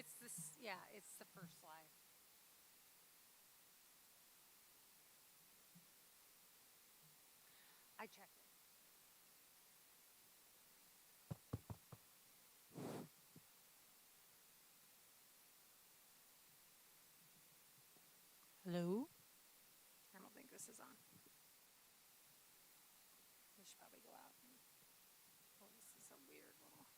It's this, yeah, it's the first slide. I checked it. Hello? I don't think this is on. We should probably go out. Oh, this is a weird little.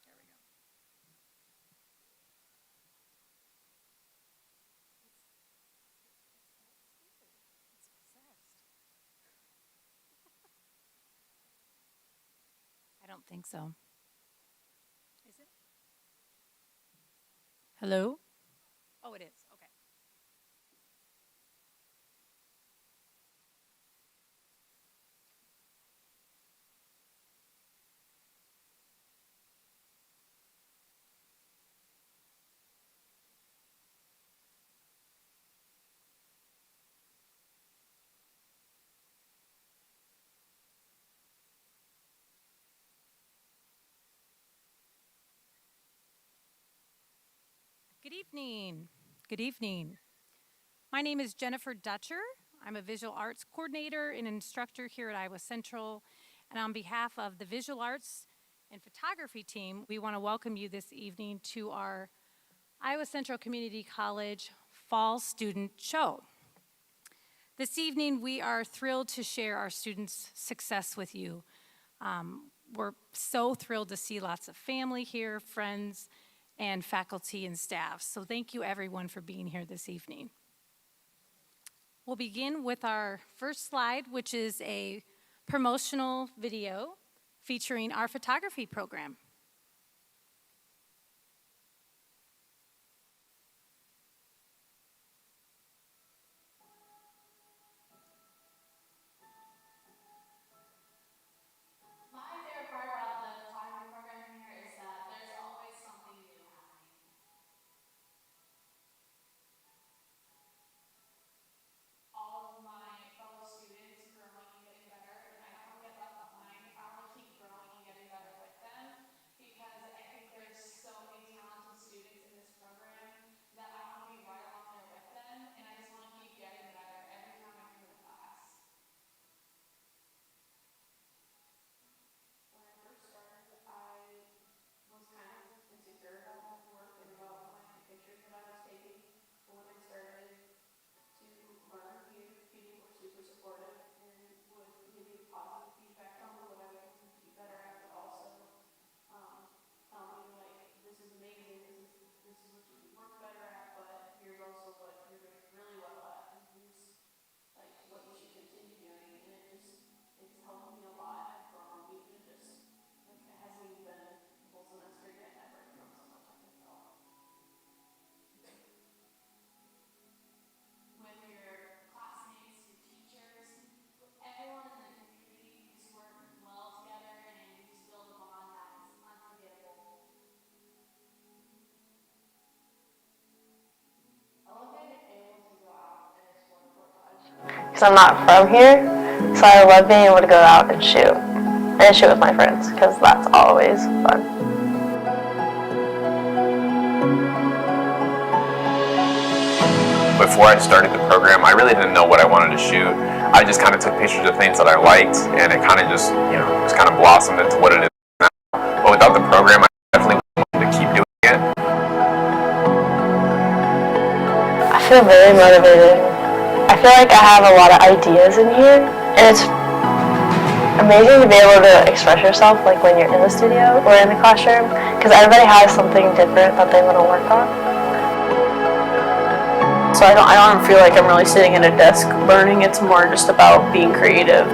There we go. It's that stupid. It's possessed. I don't think so. Is it? Hello? Oh, it is. Okay. Good evening. Good evening. My name is Jennifer Dutcher. I'm a visual arts coordinator and instructor here at Iowa Central. And on behalf of the visual arts and photography team, we want to welcome you this evening to our Iowa Central Community College Fall Student Show. This evening, we are thrilled to share our students' success with you. We're so thrilled to see lots of family here, friends, and faculty and staff. So thank you everyone for being here this evening. We'll begin with our first slide, which is a promotional video featuring our photography program. My favorite part about the photography program here is that there's always something new happening. All of my fellow students growing and getting better, and I don't want to get left behind. I want to keep growing and getting better with them because I think there's so many talented students in this program that I want to be right along there with them, and I just want to keep getting better every time I come to the class. When I first started, I was kind of insecure about my work and about my pictures that I was taking. But when I started to learn here, people were super supportive and would give me positive feedback on what I could be better at, but also tell me like, this is amazing, this is what you can work better at, but here's also what you're doing really well at, and here's like what you should continue doing. And it's helped me a lot. I've grown, even just like it hasn't even been the whole semester yet, and I've already grown so much, I can tell. With your classmates, your teachers, with everyone in the community, you just work well together and you just build a bond that is unforgettable. I love being able to go out and explore portage. Because I'm not from here, so I love being able to go out and shoot with my friends, because that's always fun. Before I started the program, I really didn't know what I wanted to shoot. I just kind of took pictures of things that I liked, and it kind of just, just kind of blossomed into what it is now. But without the program, I definitely wanted to keep doing it. I feel very motivated. I feel like I have a lot of ideas in here, and it's amazing to be able to express yourself like when you're in the studio or in the classroom, because everybody has something different that they want to work on. So I don't feel like I'm really sitting at a desk learning. It's more just about being creative.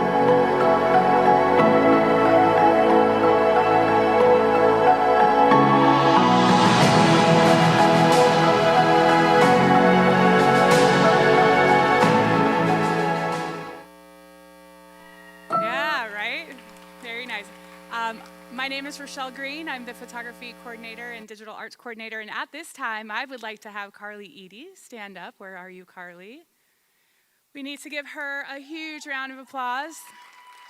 Yeah, right? Very nice. My name is Rochelle Green. I'm the photography coordinator and digital arts coordinator. And at this time, I would like to have Carly Eady stand up. Where are you, Carly? We need to give her a huge round of applause.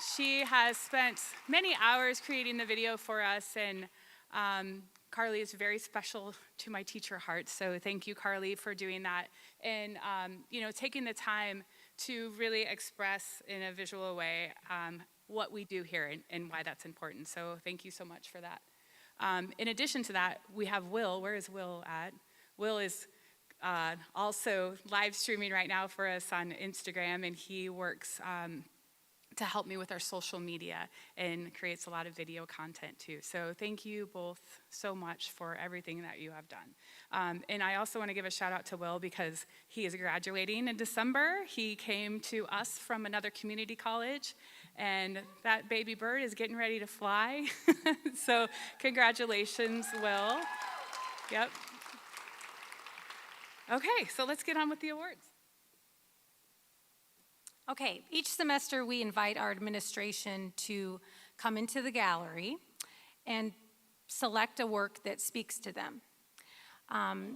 She has spent many hours creating the video for us, and Carly is very special to my teacher heart. So thank you, Carly, for doing that, and taking the time to really express in a visual way what we do here and why that's important. So thank you so much for that. In addition to that, we have Will. Where is Will at? Will is also live streaming right now for us on Instagram, and he works to help me with our social media and creates a lot of video content too. So thank you both so much for everything that you have done. And I also want to give a shout out to Will because he is graduating in December. He came to us from another community college, and that baby bird is getting ready to fly. So congratulations, Will. Yep. Okay, so let's get on with the awards. Okay, each semester we invite our administration to come into the gallery and select a work that speaks to them.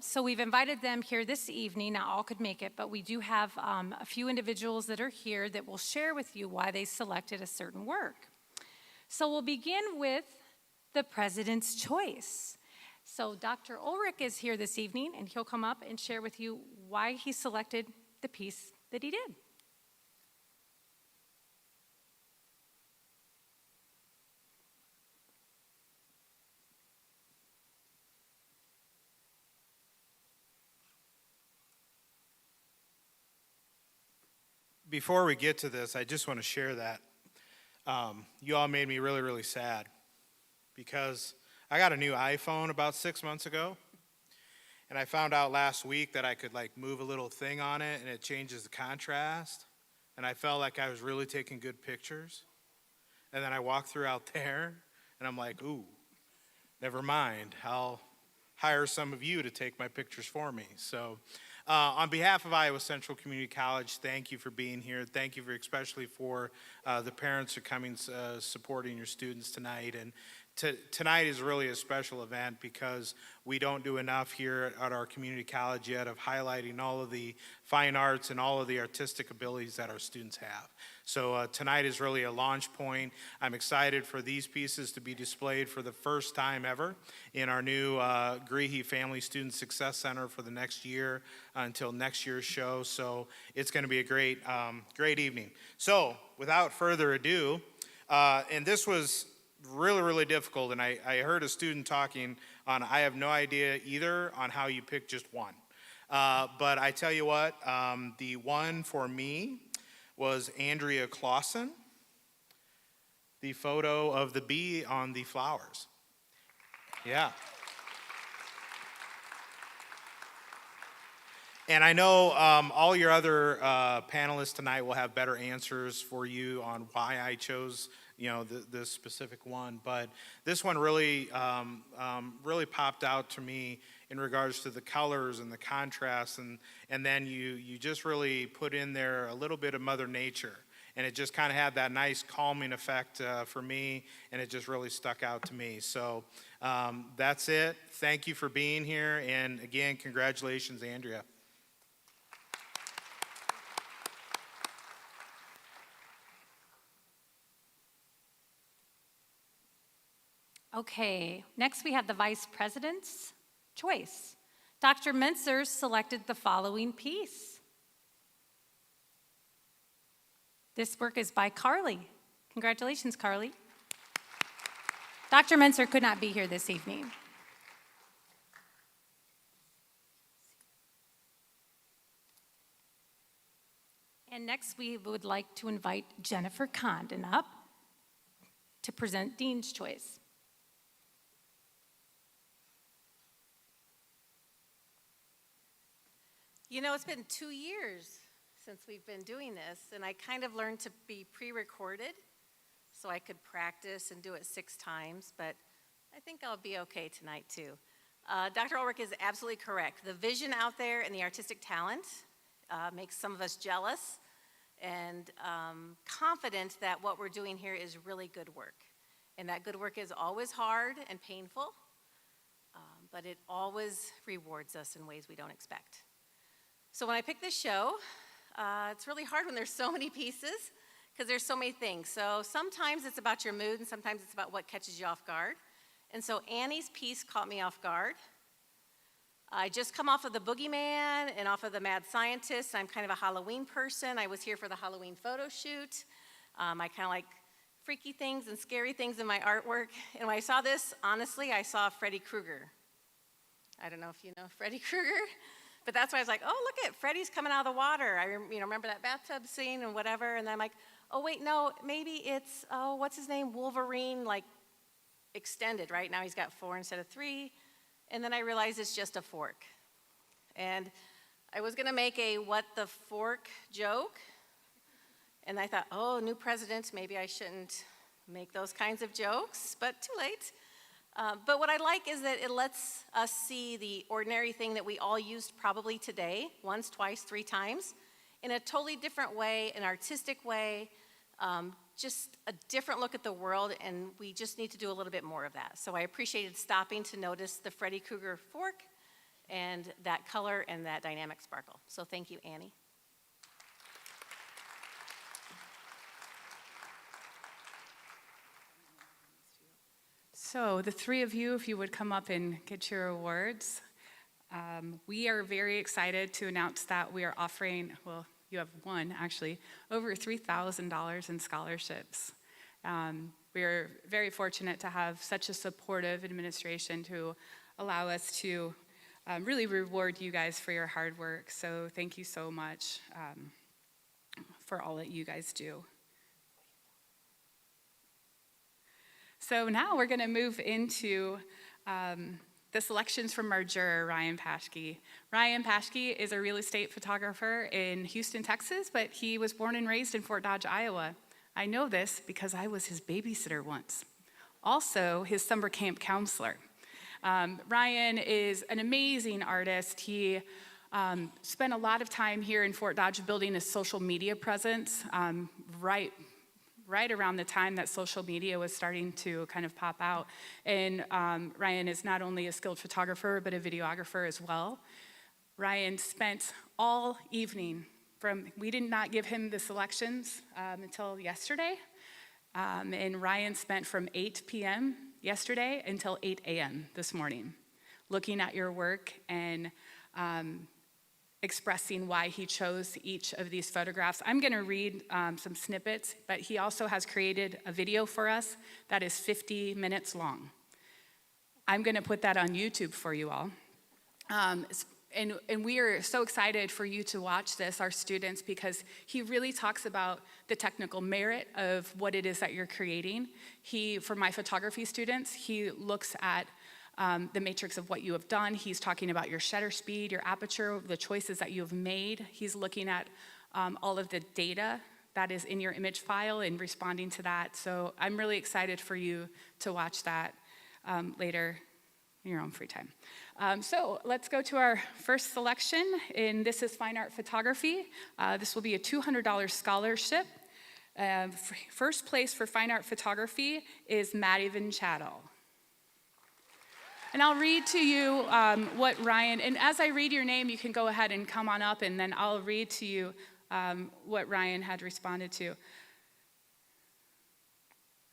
So we've invited them here this evening. Not all could make it, but we do have a few individuals that are here that will share with you why they selected a certain work. So we'll begin with the President's Choice. So Dr. Ulrich is here this evening, and he'll come up and share with you why he selected the piece that he did. Before we get to this, I just want to share that you all made me really, really sad because I got a new iPhone about 6 months ago, and I found out last week that I could move a little thing on it and it changes the contrast, and I felt like I was really taking good pictures. And then I walked through out there and I'm like, ooh, never mind. I'll hire some of you to take my pictures for me. So on behalf of Iowa Central Community College, thank you for being here. Thank you especially for the parents who are coming supporting your students tonight. And tonight is really a special event because we don't do enough here at our community college yet of highlighting all of the fine arts and all of the artistic abilities that our students have. So tonight is really a launch point. I'm excited for these pieces to be displayed for the first time ever in our new Greehey Family Student Success Center for the next year until next year's show. So it's going to be a great evening. So without further ado, and this was really, really difficult, and I heard a student talking on, I have no idea either on how you pick just one. But I tell you what, the one for me was Andrea Clausen, the photo of the bee on the flowers. Yeah. And I know all your other panelists tonight will have better answers for you on why I chose this specific one, but this one really really popped out to me in regards to the colors and the contrast, and then you just really put in there a little bit of Mother Nature, and it just kind of had that nice calming effect for me, and it just really stuck out to me. So that's it. Thank you for being here, and again, congratulations, Andrea. Okay, next we have the Vice President's Choice. Dr. Mentzer selected the following piece. This work is by Carly. Congratulations, Carly. Dr. Mentzer could not be here this evening. And next we would like to invite Jennifer Condon up to present Dean's Choice. You know, it's been 2 years since we've been doing this, and I kind of learned to be pre-recorded so I could practice and do it 6 times, but I think I'll be okay tonight too. Dr. Ulrich is absolutely correct. The vision out there and the artistic talent makes some of us jealous and confident that what we're doing here is really good work. And that good work is always hard and painful, but it always rewards us in ways we don't expect. So when I picked this show, it's really hard when there's so many pieces because there's so many things. So sometimes it's about your mood, and sometimes it's about what catches you off guard. And so Annie's piece caught me off guard. I just come off of the Boogeyman and off of the Mad Scientist. I'm kind of a Halloween person. I was here for the Halloween photo shoot. I kind of like freaky things and scary things in my artwork. And when I saw this, honestly, I saw Freddy Krueger. I don't know if you know Freddy Krueger, but that's why I was like, oh, look at Freddy's coming out of the water. I remember that bathtub scene and whatever. And then I'm like, oh, wait, no, maybe it's, oh, what's his name? Wolverine, like extended, right? Now he's got 4 instead of 3. And then I realized it's just a fork. And I was going to make a what the fork joke. And I thought, oh, new president, maybe I shouldn't make those kinds of jokes, but too late. But what I like is that it lets us see the ordinary thing that we all used probably today, once, twice, 3 times, in a totally different way, an artistic way, just a different look at the world, and we just need to do a little bit more of that. So I appreciated stopping to notice the Freddy Krueger fork and that color and that dynamic sparkle. So thank you, Annie. So the 3 of you, if you would come up and get your awards. We are very excited to announce that we are offering, well, you have one actually, over $3,000 in scholarships. We are very fortunate to have such a supportive administration to allow us to really reward you guys for your hard work. So thank you so much for all that you guys do. So now we're going to move into the selections from our juror, Ryan Paschke. Ryan Paschke is a real estate photographer in Houston, Texas, but he was born and raised in Fort Dodge, Iowa. I know this because I was his babysitter once. Also, his summer camp counselor. Ryan is an amazing artist. He spent a lot of time here in Fort Dodge building a social media presence, right around the time that social media was starting to kind of pop out. And Ryan is not only a skilled photographer, but a videographer as well. Ryan spent all evening we did not give him the selections until yesterday. And Ryan spent from 8 p.m. yesterday until 8 a.m. this morning, looking at your work and expressing why he chose each of these photographs. I'm going to read some snippets, but he also has created a video for us that is 50 minutes long. I'm going to put that on YouTube for you all. And we are so excited for you to watch this, our students, because he really talks about the technical merit of what it is that you're creating. For my photography students, he looks at the matrix of what you have done. He's talking about your shutter speed, your aperture, the choices that you have made. He's looking at all of the data that is in your image file and responding to that. So I'm really excited for you to watch that later in your own free time. So let's go to our first selection, and this is fine art photography. This will be a $200 scholarship. First place for fine art photography is Maddie Vinchattel. And I'll read to you what Ryan, and as I read your name, you can go ahead and come on up, and then I'll read to you what Ryan had responded to.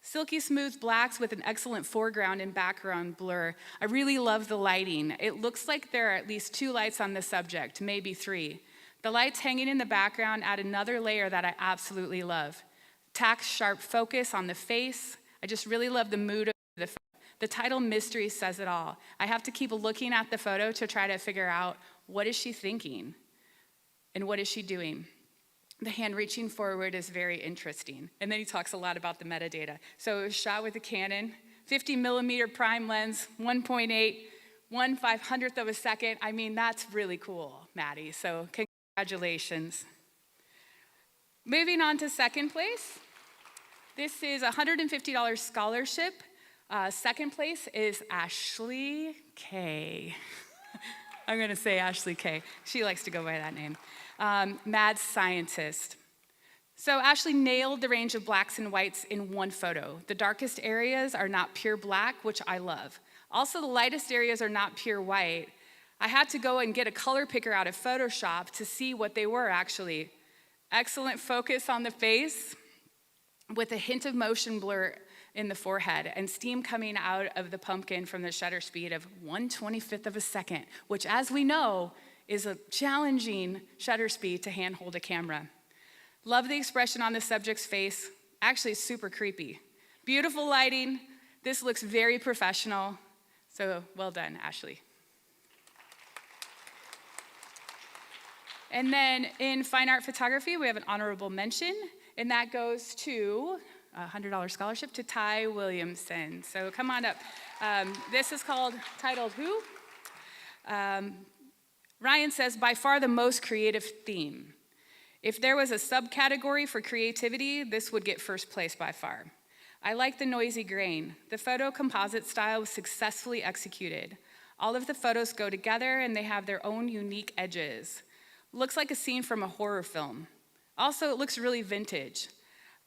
Silky smooth blacks with an excellent foreground and background blur. I really love the lighting. It looks like there are at least 2 lights on the subject, maybe 3. The lights hanging in the background add another layer that I absolutely love. Tack sharp focus on the face. I just really love the mood of the photo. The title Mystery says it all. I have to keep looking at the photo to try to figure out what is she thinking and what is she doing. The hand reaching forward is very interesting. And then he talks a lot about the metadata. So it was shot with a Canon, 50 millimeter prime lens, 1.8, 1/500th of a second. I mean, that's really cool, Maddie. So congratulations. Moving on to second place. This is a $150 scholarship. Second place is Ashley K. I'm going to say Ashley K. She likes to go by that name. Mad Scientist. So Ashley nailed the range of blacks and whites in one photo. The darkest areas are not pure black, which I love. Also, the lightest areas are not pure white. I had to go and get a color picker out of Photoshop to see what they were actually. Excellent focus on the face, with a hint of motion blur in the forehead and steam coming out of the pumpkin from the shutter speed of 1/25 of a second, which, as we know, is a challenging shutter speed to handhold a camera. Love the expression on the subject's face. Actually, super creepy. Beautiful lighting. This looks very professional. So well done, Ashley. And then in fine art photography, we have an honorable mention, and that goes to a $100 scholarship to Ty Williamson. So come on up. This is titled Who? Ryan says, by far the most creative theme. If there was a subcategory for creativity, this would get first place by far. I like the noisy grain. The photo composite style was successfully executed. All of the photos go together and they have their own unique edges. Looks like a scene from a horror film. Also, it looks really vintage.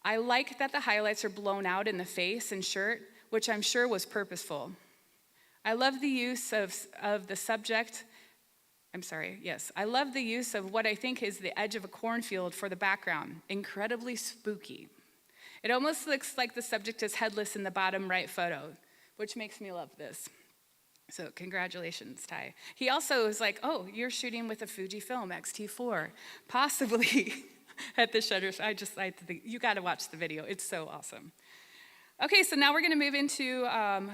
I like that the highlights are blown out in the face and shirt, which I'm sure was purposeful. I love the use of the subject. I love the use of what I think is the edge of a cornfield for the background. Incredibly spooky. It almost looks like the subject is headless in the bottom right photo, which makes me love this. So congratulations, Ty. He also was like, oh, you're shooting with a Fujifilm X-T4, possibly at the shutter. You got to watch the video. It's so awesome. Okay, so now we're going to move into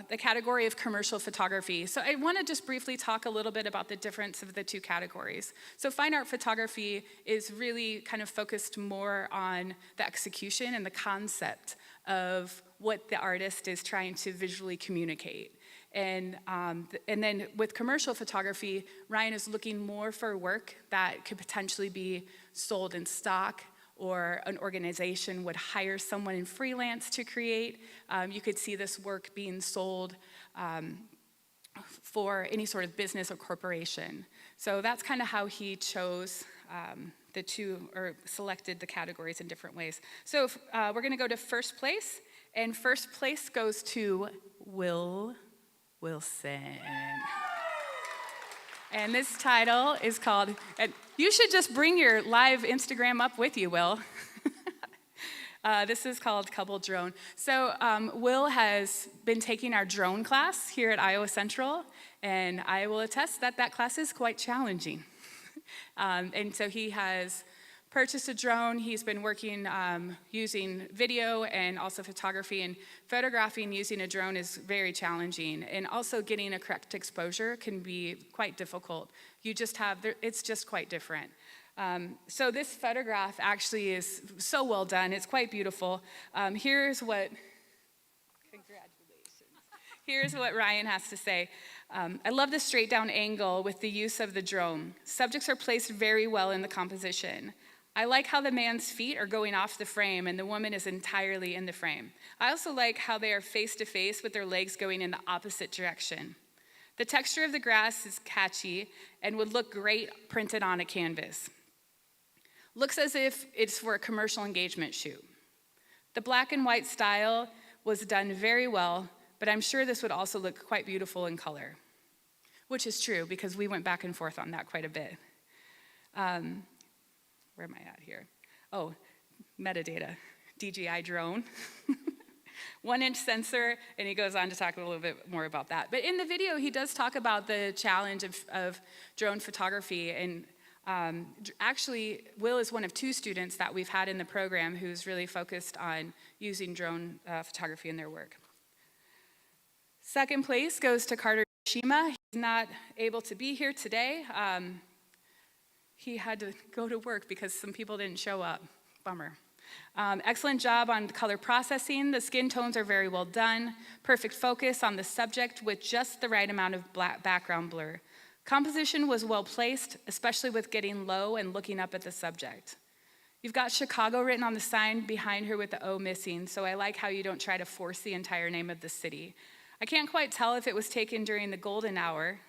the category of commercial photography. So I want to just briefly talk a little bit about the difference of the two categories. So fine art photography is really kind of focused more on the execution and the concept of what the artist is trying to visually communicate. And then with commercial photography, Ryan is looking more for work that could potentially be sold in stock, or an organization would hire someone in freelance to create. You could see this work being sold for any sort of business or corporation. So that's kind of how he chose the two, or selected the categories in different ways. So we're gonna go to first place, and first place goes to Will Wilson. And this title is called, and you should just bring your live Instagram up with you, Will. This is called Couple Drone. So Will has been taking our drone class here at Iowa Central, and I will attest that that class is quite challenging. And so he has purchased a drone. He's been working using video and also photography, and photographing using a drone is very challenging, and also getting a correct exposure can be quite difficult. It's just quite different. So this photograph actually is so well done. It's quite beautiful. Here's what Ryan has to say. I love the straight down angle with the use of the drone. Subjects are placed very well in the composition. I like how the man's feet are going off the frame and the woman is entirely in the frame. I also like how they are face to face with their legs going in the opposite direction. The texture of the grass is catchy and would look great printed on a canvas. Looks as if it's for a commercial engagement shoot. The black and white style was done very well, but I'm sure this would also look quite beautiful in color, which is true because we went back and forth on that quite a bit. Where am I at here? Oh, metadata, DJI drone. 1-inch sensor, and he goes on to talk a little bit more about that. But in the video, he does talk about the challenge of drone photography, and actually, Will is one of 2 students that we've had in the program who's really focused on using drone photography in their work. Second place goes to Carter Shima. He's not able to be here today. He had to go to work because some people didn't show up. Bummer. Excellent job on color processing. The skin tones are very well done. Perfect focus on the subject with just the right amount of black background blur. Composition was well placed, especially with getting low and looking up at the subject. You've got Chicago written on the sign behind her with the O missing, so I like how you don't try to force the entire name of the city. I can't quite tell if it was taken during the golden hour.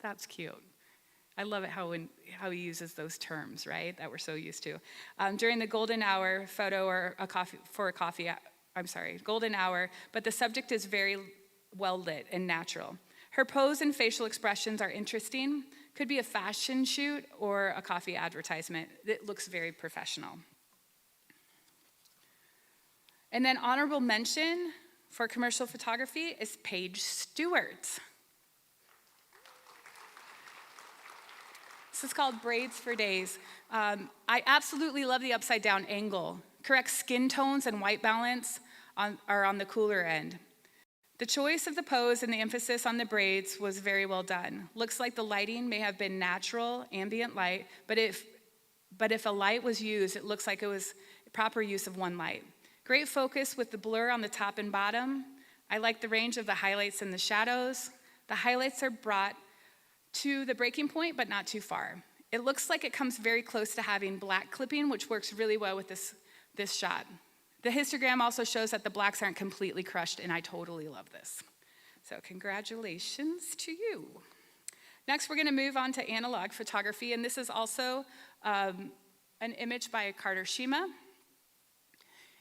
That's cute. I love it how he uses those terms, right, that we're so used to. During the golden hour photo or golden hour, but the subject is very well lit and natural. Her pose and facial expressions are interesting. Could be a fashion shoot or a coffee advertisement. It looks very professional. And then honorable mention for commercial photography is Paige Stewart. This is called Braids for Days. I absolutely love the upside down angle. Correct skin tones and white balance are on the cooler end. The choice of the pose and the emphasis on the braids was very well done. Looks like the lighting may have been natural, ambient light, but if a light was used, it looks like it was proper use of one light. Great focus with the blur on the top and bottom. I like the range of the highlights and the shadows. The highlights are brought to the breaking point, but not too far. It looks like it comes very close to having black clipping, which works really well with this shot. The histogram also shows that the blacks aren't completely crushed, and I totally love this. So congratulations to you. Next, we're gonna move on to analog photography, and this is also an image by Carter Shima.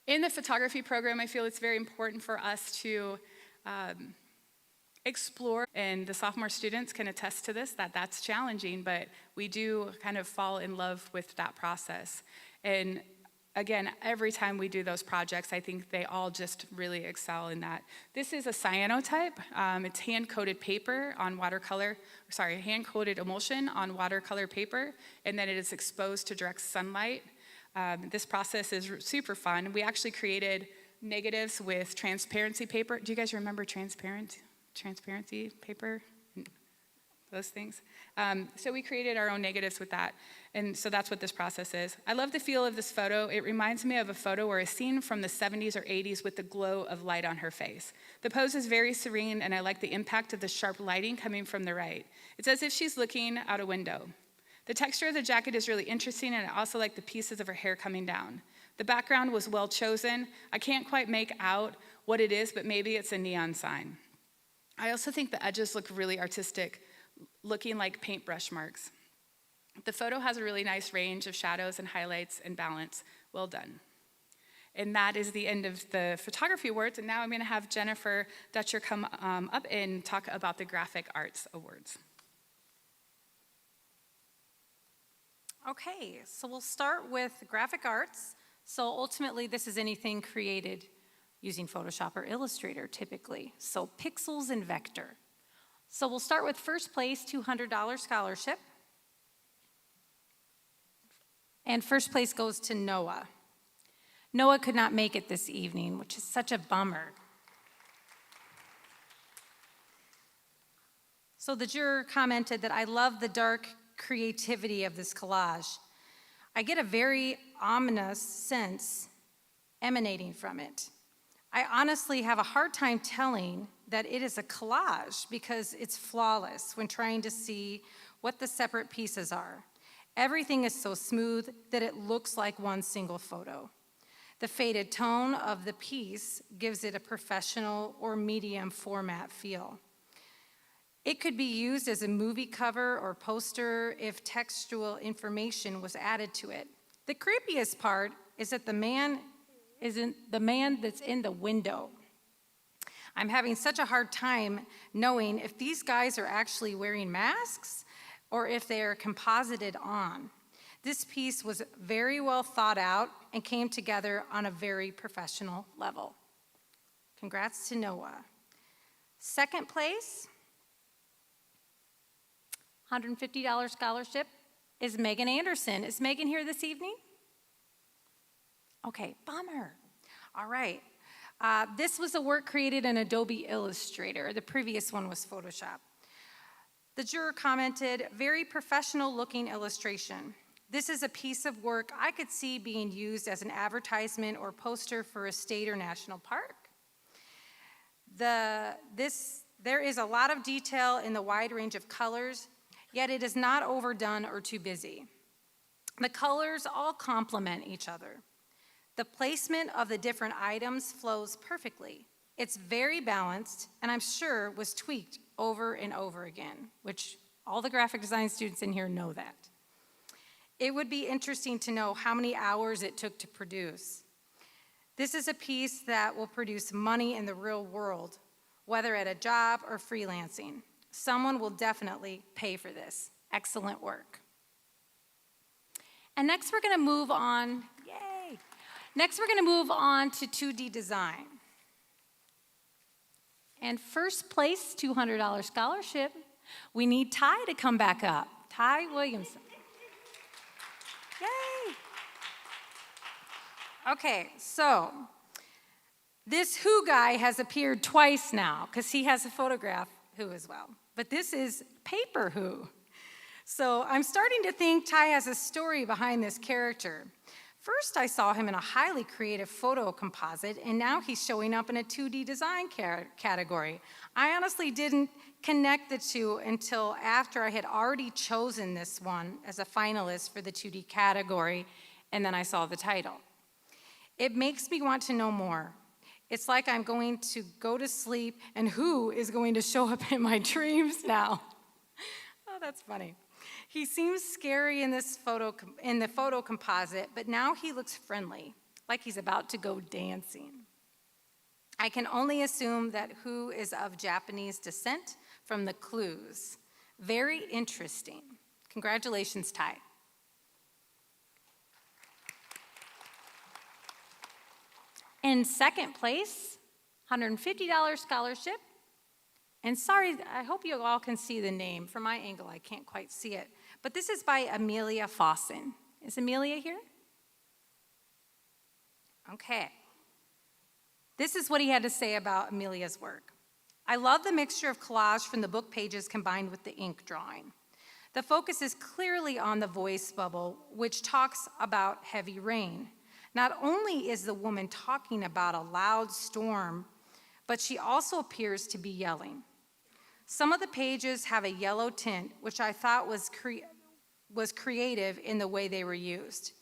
In the photography program, I feel it's very important for us to explore, and the sophomore students can attest to this, that's challenging, but we do kind of fall in love with that process. And again, every time we do those projects, I think they all just really excel in that. This is a cyanotype. It's hand-coated paper on hand-coated emulsion on watercolor paper, and then it is exposed to direct sunlight. This process is super fun. We actually created negatives with transparency paper. Do you guys remember transparency paper? Those things. So we created our own negatives with that. And so that's what this process is. I love the feel of this photo. It reminds me of a photo or a scene from the 70s or 80s with the glow of light on her face. The pose is very serene, and I like the impact of the sharp lighting coming from the right. It's as if she's looking out a window. The texture of the jacket is really interesting, and I also like the pieces of her hair coming down. The background was well chosen. I can't quite make out what it is, but maybe it's a neon sign. I also think the edges look really artistic, looking like paintbrush marks. The photo has a really nice range of shadows and highlights and balance. Well done. And that is the end of the photography awards, and now I'm gonna have Jennifer Dutcher come up and talk about the Graphic Arts Awards. Okay, so we'll start with graphic arts. So ultimately, this is anything created using Photoshop or Illustrator typically. So pixels and vector. So we'll start with first place, $200 scholarship. And first place goes to Noah. Noah could not make it this evening, which is such a bummer. So the juror commented that I love the dark creativity of this collage. I get a very ominous sense emanating from it. I honestly have a hard time telling that it is a collage because it's flawless when trying to see what the separate pieces are. Everything is so smooth that it looks like one single photo. The faded tone of the piece gives it a professional or medium format feel. It could be used as a movie cover or poster if textual information was added to it. The creepiest part is that the man that's in the window. I'm having such a hard time knowing if these guys are actually wearing masks or if they are composited on. This piece was very well thought out and came together on a very professional level. Congrats to Noah. Second place, $150 scholarship is Megan Anderson. Is Megan here this evening? Okay, bummer. All right. This was a work created in Adobe Illustrator. The previous one was Photoshop. The juror commented, very professional looking illustration. This is a piece of work I could see being used as an advertisement or poster for a state or national park. There is a lot of detail in the wide range of colors, yet it is not overdone or too busy. The colors all complement each other. The placement of the different items flows perfectly. It's very balanced, and I'm sure was tweaked over and over again, which all the graphic design students in here know that. It would be interesting to know how many hours it took to produce. This is a piece that will produce money in the real world, whether at a job or freelancing. Someone will definitely pay for this. Excellent work. And next we're gonna move on, yay, Next, we're going to move on to 2D design. And first place, $200 scholarship. We need Ty to come back up. Ty Williamson. Yay! Okay, so this Who guy has appeared twice now because he has a photograph Who as well. But this is Paper Who. So I'm starting to think Ty has a story behind this character. First, I saw him in a highly creative photo composite, and now he's showing up in a 2D design category. I honestly didn't connect the two until after I had already chosen this one as a finalist for the 2D category, and then I saw the title. It makes me want to know more. It's like I'm going to go to sleep, and Who is going to show up in my dreams now. Oh, that's funny. He seems scary in the photo composite, but now he looks friendly, like he's about to go dancing. I can only assume that Who is of Japanese descent from the clues. Very interesting. Congratulations, Ty. In second place, $150 scholarship. And sorry, I hope you all can see the name. From my angle, I can't quite see it. But this is by Amelia Fossen. Is Amelia here? Okay. This is what he had to say about Amelia's work. I love the mixture of collage from the book pages combined with the ink drawing. The focus is clearly on the voice bubble, which talks about heavy rain. Not only is the woman talking about a loud storm, but she also appears to be yelling. Some of the pages have a yellow tint, which I thought was creative in the way they were used.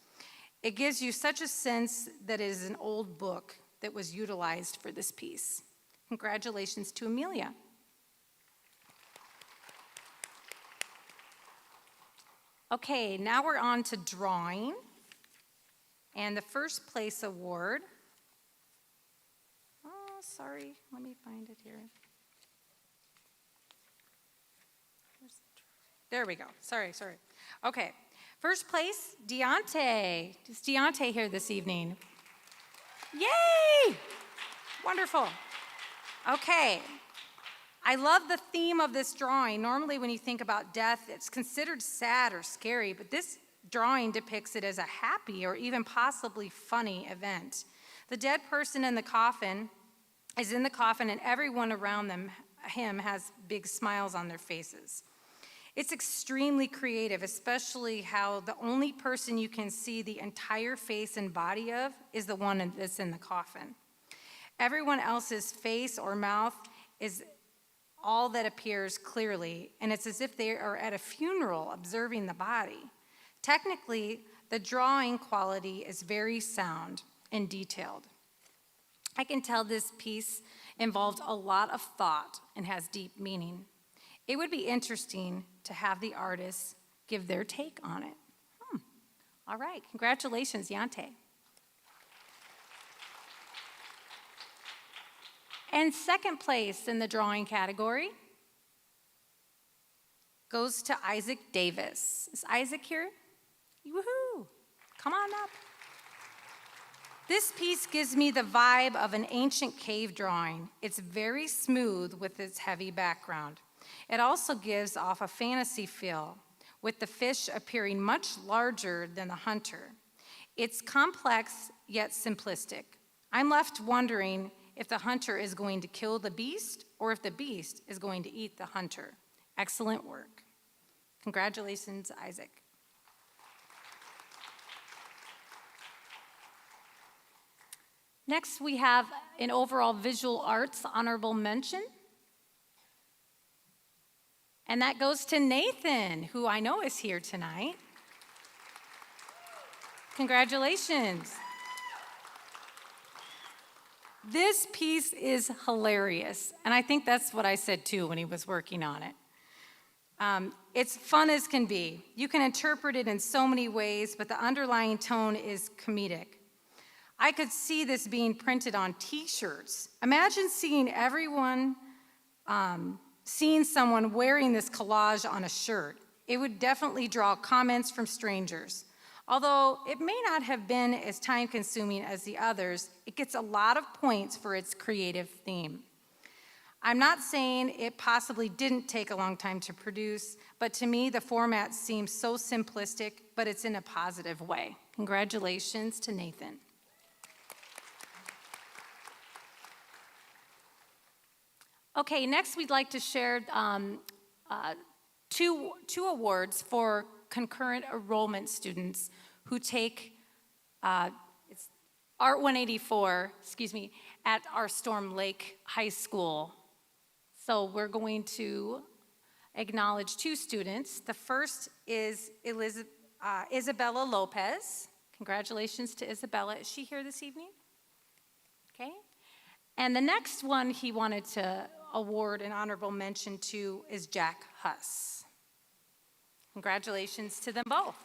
It gives you such a sense that it is an old book that was utilized for this piece. Congratulations to Amelia. Okay, now we're on to drawing. And the first place award, oh, sorry, let me find it here. There we go, sorry. Okay, first place, Deontay. Is Deontay here this evening? Yay! Wonderful. Okay, I love the theme of this drawing. Normally when you think about death, it's considered sad or scary, but this drawing depicts it as a happy or even possibly funny event. The dead person in the coffin is in the coffin, and everyone around him has big smiles on their faces. It's extremely creative, especially how the only person you can see the entire face and body of is the one that's in the coffin. Everyone else's face or mouth is all that appears clearly, and it's as if they are at a funeral observing the body. Technically, the drawing quality is very sound and detailed. I can tell this piece involved a lot of thought and has deep meaning. It would be interesting to have the artists give their take on it. All right, congratulations, Yante. And second place in the drawing category goes to Isaac Davis. Is Isaac here? Woohoo! Come on up. This piece gives me the vibe of an ancient cave drawing. It's very smooth with its heavy background. It also gives off a fantasy feel, with the fish appearing much larger than the hunter. It's complex yet simplistic. I'm left wondering if the hunter is going to kill the beast or if the beast is going to eat the hunter. Excellent work. Congratulations, Isaac. Next, we have an overall visual arts honorable mention. And that goes to Nathan, who I know is here tonight. Congratulations. This piece is hilarious, and I think that's what I said too when he was working on it. It's fun as can be. You can interpret it in so many ways, but the underlying tone is comedic. I could see this being printed on t-shirts. Imagine seeing someone wearing this collage on a shirt. It would definitely draw comments from strangers. Although it may not have been as time-consuming as the others, it gets a lot of points for its creative theme. I'm not saying it possibly didn't take a long time to produce, but to me, the format seems so simplistic, but it's in a positive way. Congratulations to Nathan. Okay, next we'd like to share two awards for concurrent enrollment students who take it's Art 184, at our Storm Lake High School. So we're going to acknowledge two students. The first is Isabella Lopez. Congratulations to Isabella. Is she here this evening? Okay. And the next one he wanted to award an honorable mention to is Jack Huss. Congratulations to them both.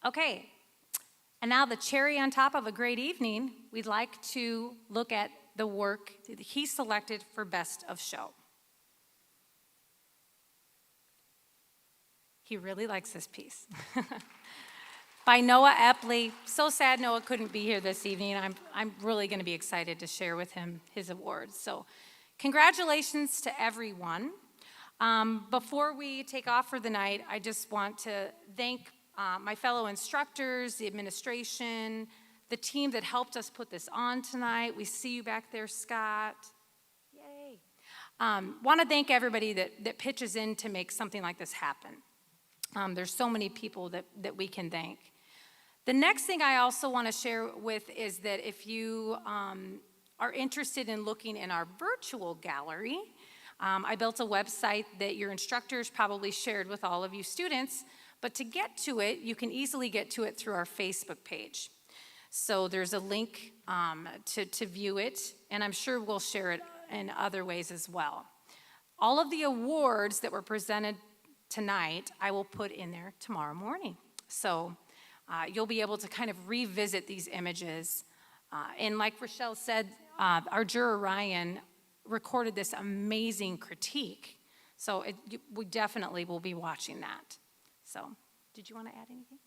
Okay, and now the cherry on top of a great evening, we'd like to look at the work that he selected for Best of Show. He really likes this piece. By Noah Epley. So sad Noah couldn't be here this evening. I'm really going to be excited to share with him his awards. So congratulations to everyone. Before we take off for the night, I just want to thank my fellow instructors, the administration, the team that helped us put this on tonight. We see you back there, Scott. Yay. Want to thank everybody that pitches in to make something like this happen. There's so many people that we can thank. The next thing I also want to share with is that if you are interested in looking in our virtual gallery, I built a website that your instructors probably shared with all of you students, but to get to it, you can easily get to it through our Facebook page. So there's a link to view it, and I'm sure we'll share it in other ways as well. All of the awards that were presented tonight, I will put in there tomorrow morning. So you'll be able to kind of revisit these images. And like Rochelle said, our juror Ryan recorded this amazing critique. So we definitely will be watching that. So did you want to add anything?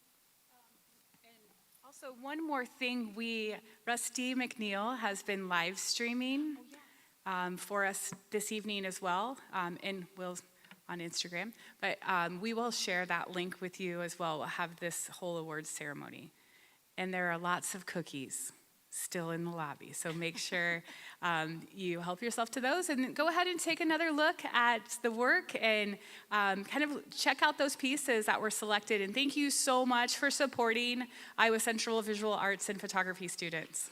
Also, one more thing, Rusty McNeil has been live streaming for us this evening as well, and we'll on Instagram, but we will share that link with you as well. We'll have this whole awards ceremony. And there are lots of cookies still in the lobby, so make sure you help yourself to those, and go ahead and take another look at the work and kind of check out those pieces that were selected. And thank you so much for supporting Iowa Central Visual Arts and Photography students.